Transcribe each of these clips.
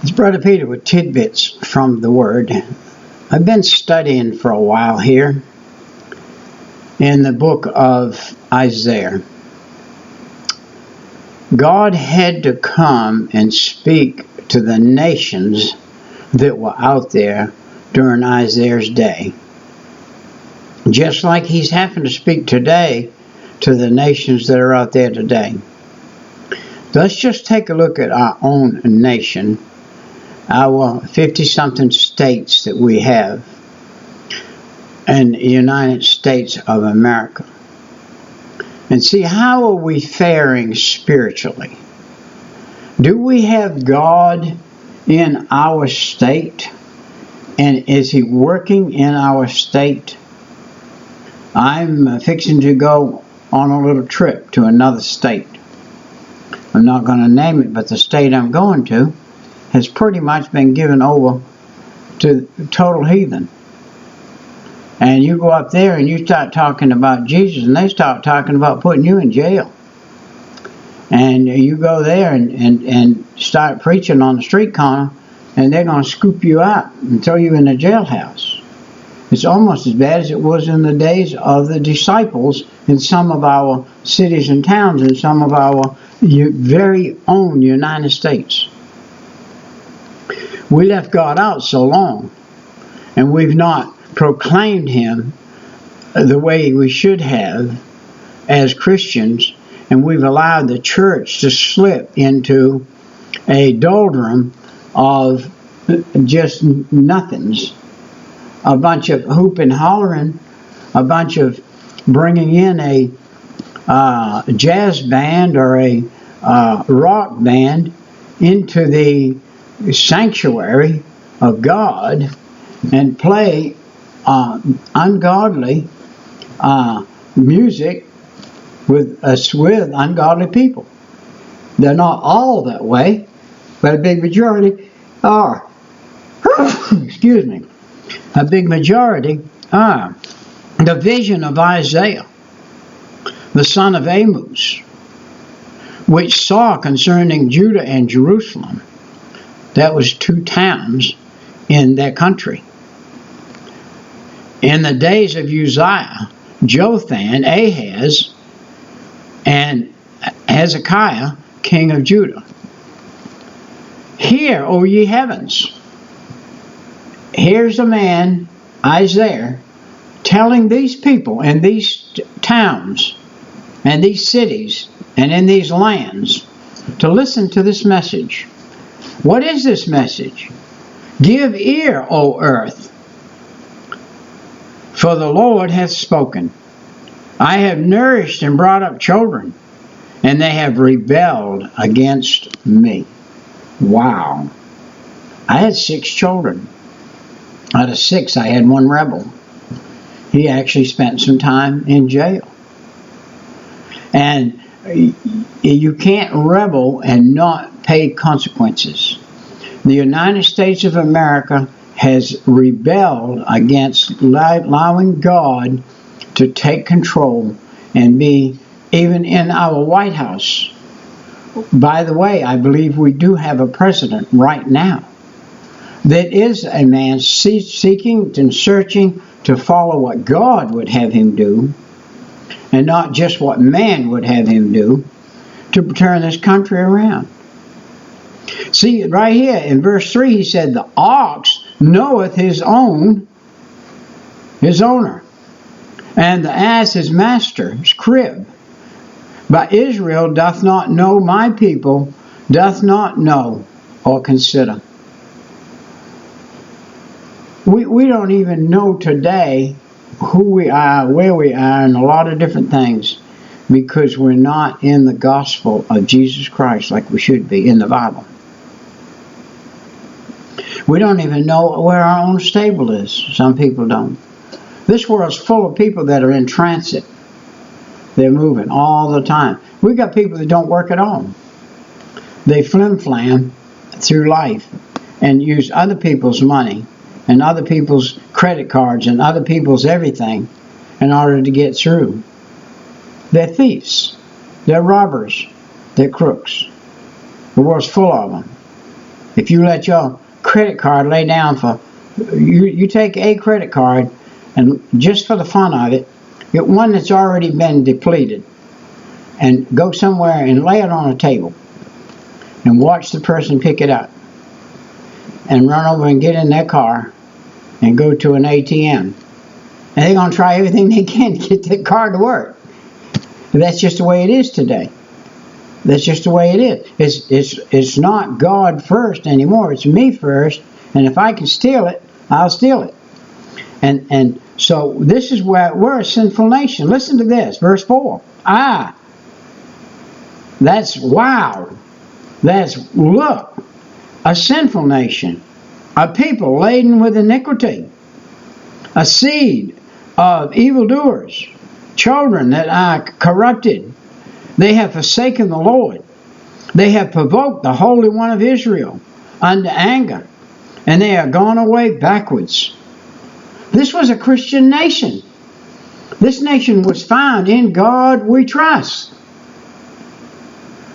It's Brother Peter with tidbits from the Word. I've been studying for a while here in the book of Isaiah. God had to come and speak to the nations that were out there during Isaiah's day. Just like he's having to speak today to the nations that are out there today. Let's just take a look at our own nation. Our 50-something states that we have in the United States of America, and see how are we faring spiritually. Do we have God in our state, and is he working in our state? I'm fixing to go on a little trip to another state. I'm not going to name it, but the state I'm going to has pretty much been given over to total heathen. And you go up there and you start talking about Jesus, and they start talking about putting you in jail. And you go there and start preaching on the street corner, and they're going to scoop you out and throw you in a jailhouse. It's almost as bad as it was in the days of the disciples in some of our cities and towns, in some of our very own United States. We left God out so long, and we've not proclaimed him the way we should have as Christians, and we've allowed the church to slip into a doldrum of just nothings, a bunch of hoop and hollering, a bunch of bringing in a jazz band or a rock band into the sanctuary of God and play ungodly music with ungodly people. They're not all that way, but a big majority are. Excuse me. A big majority are. The vision of Isaiah, the son of Amos, which saw concerning Judah and Jerusalem, that was two towns in their country. In the days of Uzziah, Jotham, Ahaz, and Hezekiah, king of Judah. Hear, O ye heavens. Here's a man, Isaiah, telling these people in these towns and these cities and in these lands to listen to this message. What is this message? Give ear, O earth, for the Lord hath spoken. I have nourished and brought up children, and they have rebelled against me. Wow. I had 6 children. Out of 6, I had 1 rebel. He actually spent some time in jail. And you can't rebel and not pay consequences. The United States of America has rebelled against allowing God to take control and be even in our White House. By the way, I believe we do have a president right now that is a man seeking and searching to follow what God would have him do, and not just what man would have him do, to turn this country around. See, right here in verse 3, he said, the ox knoweth his owner, and the ass his master's crib. But Israel doth not know, my people doth not know or consider. We don't even know today who we are, where we are, and a lot of different things, because we're not in the gospel of Jesus Christ like we should be in the Bible. We don't even know where our own stable is. Some people don't. This world's full of people that are in transit. They're moving all the time. We've got people that don't work at all. They flim-flam through life and use other people's money and other people's credit cards and other people's everything in order to get through. They're thieves. They're robbers. They're crooks. The world's full of them. If you let your credit card lay down for, you take a credit card and just for the fun of it, get one that's already been depleted and go somewhere and lay it on a table and watch the person pick it up and run over and get in their car and go to an ATM. And they're going to try everything they can to get that card to work. That's just the way it is today. That's just the way it is. It's not God first anymore. It's me first. And if I can steal it, I'll steal it. And so this is where we're a sinful nation. Listen to this, verse 4. That's wow. That's look. A sinful nation. A people laden with iniquity. A seed of evildoers. Children that are corrupted. They have forsaken the Lord. They have provoked the Holy One of Israel unto anger. And they are gone away backwards. This was a Christian nation. This nation was found in God we trust.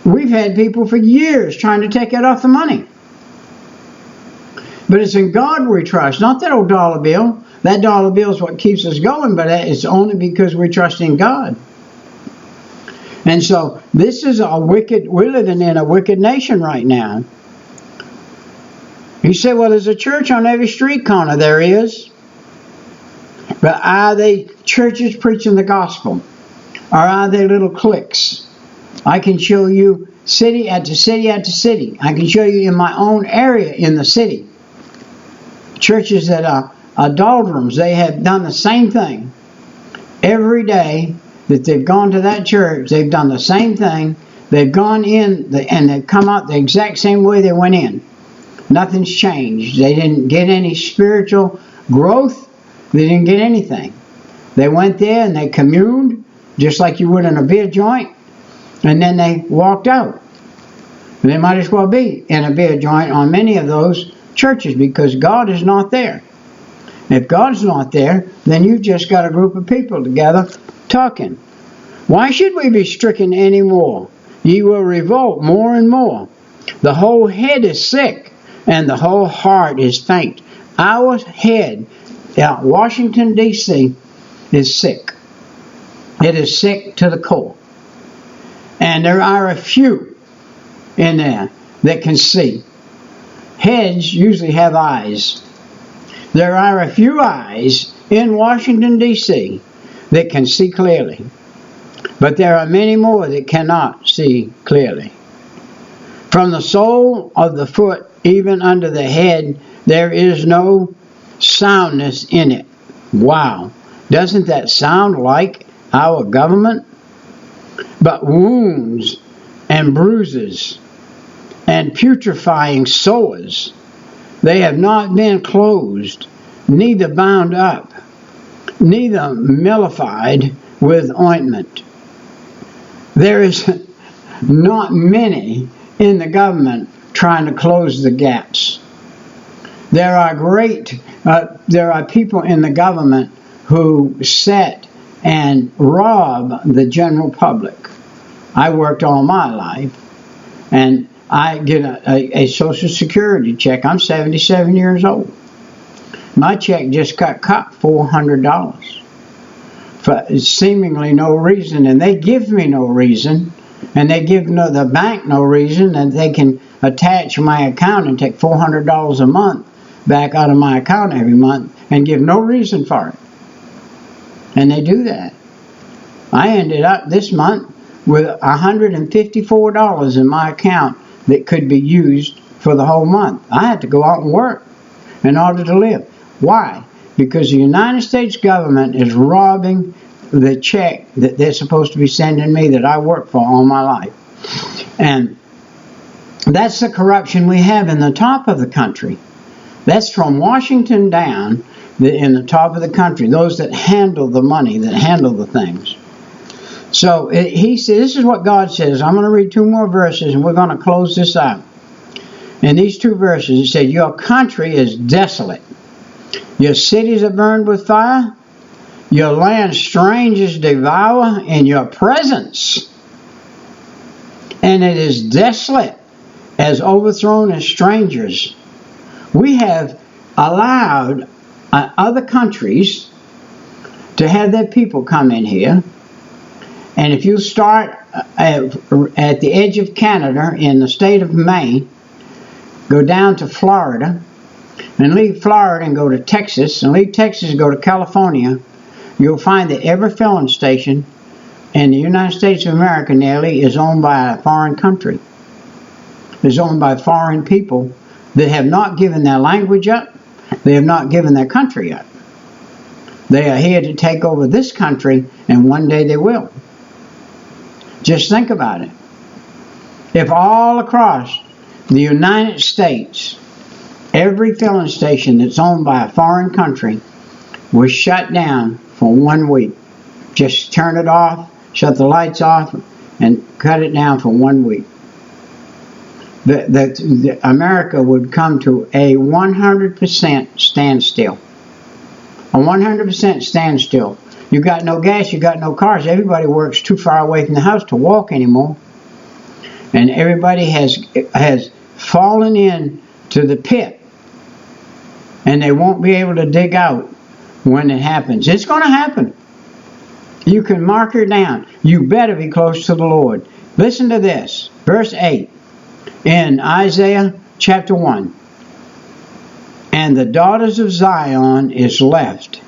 We've had people for years trying to take it off the money. But it's in God we trust, not that old dollar bill. That dollar bill is what keeps us going, but it's only because we trust in God. And so this is we're living in a wicked nation right now. You say, well, there's a church on every street corner. There is. But are they churches preaching the gospel? Or are they little cliques? I can show you city after city after city. I can show you in my own area in the city. Churches that are doldrums, they have done the same thing. Every day that they've gone to that church, they've done the same thing. They've gone in and they've come out the exact same way they went in. Nothing's changed. They didn't get any spiritual growth. They didn't get anything. They went there and they communed, just like you would in a beer joint, and then they walked out. They might as well be in a beer joint on many of those churches because God is not there. If God's not there, then you've just got a group of people together talking. Why should we be stricken any more? Ye will revolt more and more. The whole head is sick, and the whole heart is faint. Our head, Washington, D.C., is sick. It is sick to the core. And there are a few in there that can see. Heads usually have eyes. There are a few eyes in Washington, D.C. that can see clearly. But there are many more that cannot see clearly. From the sole of the foot even under the head, there is no soundness in it. Wow. Doesn't that sound like our government? But wounds and bruises and putrefying sores, they have not been closed, neither bound up, neither mellified with ointment. There is not many in the government trying to close the gaps. There are people in the government who set and rob the general public. I worked all my life, and I get a Social Security check. I'm 77 years old. My check just got cut $400 for seemingly no reason, and they give me no reason, and they give the bank no reason, and they can attach my account and take $400 a month back out of my account every month and give no reason for it. And they do that. I ended up this month with $154 in my account that could be used for the whole month. I had to go out and work in order to live. Why? Because the United States government is robbing the check that they're supposed to be sending me that I worked for all my life. And that's the corruption we have in the top of the country. That's from Washington down in the top of the country, those that handle the money, that handle the things. So he says, this is what God says. I'm going to read two more verses and we're going to close this out. In these two verses, he said, your country is desolate. Your cities are burned with fire. Your land strangers devour in your presence. And it is desolate. as overthrown as strangers. We have allowed other countries to have their people come in here. And if you start at the edge of Canada in the state of Maine, go down to Florida, and leave Florida and go to Texas, and leave Texas and go to California, you'll find that every filling station in the United States of America nearly is owned by a foreign country. It's owned by foreign people that have not given their language up. They have not given their country up. They are here to take over this country, and one day they will. Just think about it. If all across the United States, every filling station that's owned by a foreign country was shut down for 1 week, just turn it off, shut the lights off, and cut it down for 1 week, America would come to a 100% standstill. A 100% standstill. You got no gas, you got no cars. Everybody works too far away from the house to walk anymore. And everybody has fallen in to the pit. And they won't be able to dig out when it happens. It's going to happen. You can mark her down. You better be close to the Lord. Listen to this. Verse 8 in Isaiah chapter 1. And the daughters of Zion is left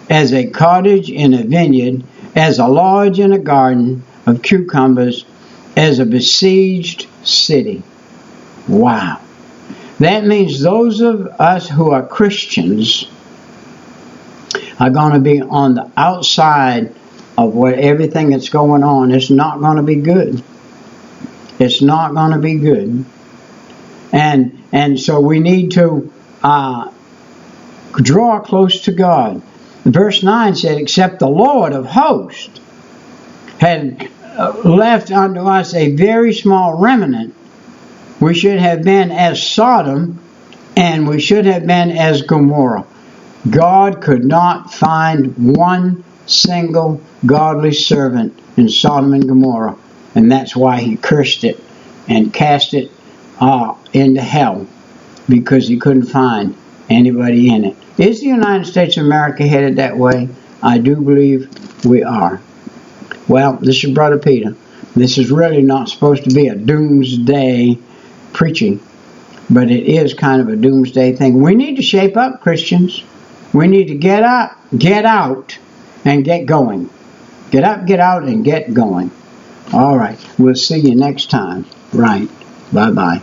as a cottage in a vineyard, as a lodge in a garden of cucumbers, as a besieged city. Wow. That means those of us who are Christians are going to be on the outside of everything that's going on. It's not going to be good. It's not going to be good. And so we need to draw close to God. Verse 9 said, except the Lord of hosts had left unto us a very small remnant, we should have been as Sodom, and we should have been as Gomorrah. God could not find one single godly servant in Sodom and Gomorrah, and that's why he cursed it and cast it into hell, because he couldn't find anybody in it. Is the United States of America headed that way? I do believe we are. Well, this is Brother Peter. This is really not supposed to be a doomsday preaching, but it is kind of a doomsday thing. We need to shape up, Christians. We need to get up, get out, and get going. Get up, get out, and get going. All right. We'll see you next time. Right. Bye-bye.